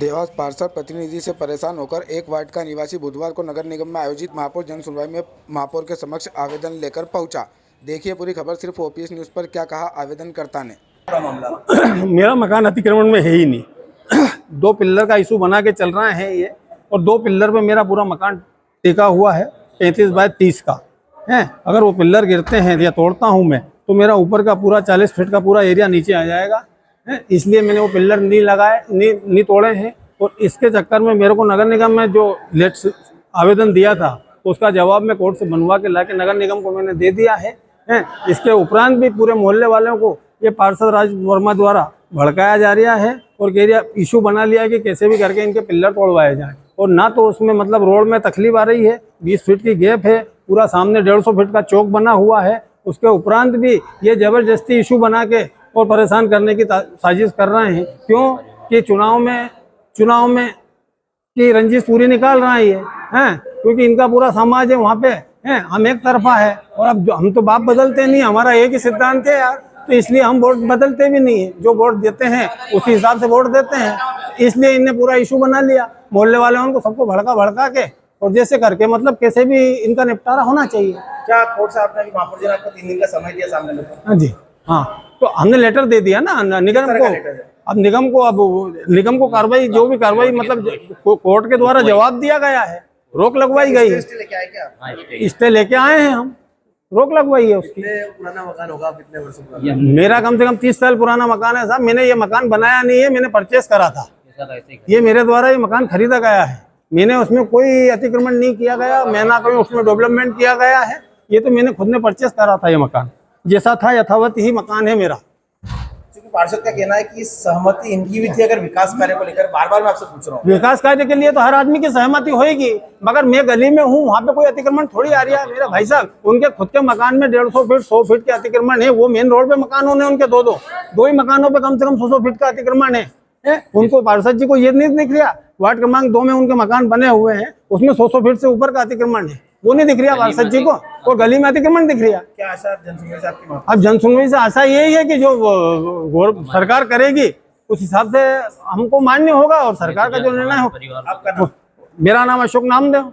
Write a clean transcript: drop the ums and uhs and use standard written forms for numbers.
देवास पार्षद प्रतिनिधि से परेशान होकर एक वार्ड का निवासी बुधवार को नगर निगम में आयोजित महापौर जन सुनवाई में महापौर के समक्ष आवेदन लेकर पहुंचा। देखिए पूरी खबर सिर्फ ओपीएस न्यूज़ पर। क्या कहा आवेदनकर्ता ने। मेरा मकान अतिक्रमण में है ही नहीं। 2 पिल्लर का इशू बना के चल रहा है ये, और 2 पिल्लर पे मेरा पूरा मकान टिका हुआ है 35 बाय 30 का है। अगर वो पिल्लर गिरते हैं या तोड़ता हूँ मैं तो मेरा ऊपर का पूरा 40 फीट का पूरा एरिया नीचे आ जाएगा है। इसलिए मैंने वो पिल्लर नहीं लगाए, नहीं तोड़े हैं। और इसके चक्कर में मेरे को नगर निगम में जो लेट आवेदन दिया था उसका जवाब मैं कोर्ट से बनवा के ला के नगर निगम को मैंने दे दिया है। इसके उपरांत भी पूरे मोहल्ले वालों को ये पार्षद राज वर्मा द्वारा भड़काया जा रहा है और एरिया इशू बना लिया है कि कैसे भी करके इनके पिल्लर तोड़वाए जाएं। और ना तो उसमें मतलब रोड में तकलीफ आ रही है, 20 फीट की गैप है, पूरा सामने 150 फीट का चौक बना हुआ है। उसके उपरांत भी ये जबरदस्ती इशू बना के और परेशान करने की साजिश कर रहे हैं। क्यों कि चुनाव में की रंजिश पूरी निकाल रहा है ये हैं, क्योंकि इनका पूरा समाज है वहाँ पे है, हम एक तरफा है। और अब हम तो बाप बदलते नहीं, हमारा एक ही सिद्धांत है यार, तो इसलिए हम वोट बदलते भी नहीं है। जो वोट देते हैं उसी हिसाब से वोट देते हैं। इसलिए इनने पूरा इशू बना लिया, मोहल्ले वाले उनको सबको भड़का के और जैसे करके मतलब कैसे भी इनका निपटारा होना चाहिए। क्या कोर्ट से आपने महापौर जी ने आपको 3 दिन का समय दिया सामने में? हाँ जी, हाँ, तो हमने लेटर दे दिया ना निगम को। अब निगम को कार्रवाई, जो भी कार्रवाई मतलब कोर्ट के द्वारा जवाब दिया गया है, रोक लगवाई गई है। स्टे लेके आए हैं हम, रोक लगवाई है उसकी। पुराना मकान होगा, कितने वर्षों पुराना? मेरा कम से कम 30 साल पुराना मकान है साहब। मैंने ये मकान बनाया नहीं है, मैंने परचेस करा था। ये मेरे द्वारा ये मकान खरीदा गया है। मैंने उसमें कोई अतिक्रमण नहीं किया गया, मैं ना कोई उसमें डेवलपमेंट किया गया है। ये तो मैंने खुद ने परचेस करा था। ये मकान जैसा था यथावत ही मकान है मेरा। पार्षद का कहना है कि सहमति इनकी भी थी अगर विकास कार्य को लेकर। बार बार मैं आपसे पूछ रहा हूँ, विकास कार्य के लिए तो हर आदमी की सहमति होगी, मगर मैं गली में हूँ, वहाँ पे कोई अतिक्रमण थोड़ी आ रही है मेरा भाई साहब। उनके खुद के मकान में 150 फीट 100 फीट के अतिक्रमण है। वो मेन रोड पे मकानों ने उनके दो ही मकानों पे कम से कम 100 फीट का अतिक्रमण है। उनको पार्षद जी को ये नहीं दिख रहा, वार्ड क्रमांक 2 में उनके मकान बने हुए हैं, उसमें 100 फीट से ऊपर का अतिक्रमण है, वो नहीं दिख रहा पार्षद जी को। और गली में अतिक्रमण दिख रहा। क्या आशा जनसुनवाई से आपकी? अब जनसुनवाई से आशा यही है कि जो सरकार करेगी उस हिसाब से हमको मान्य होगा और सरकार का जो निर्णय हो। आपका नाम? मेरा नाम अशोक नामदेव।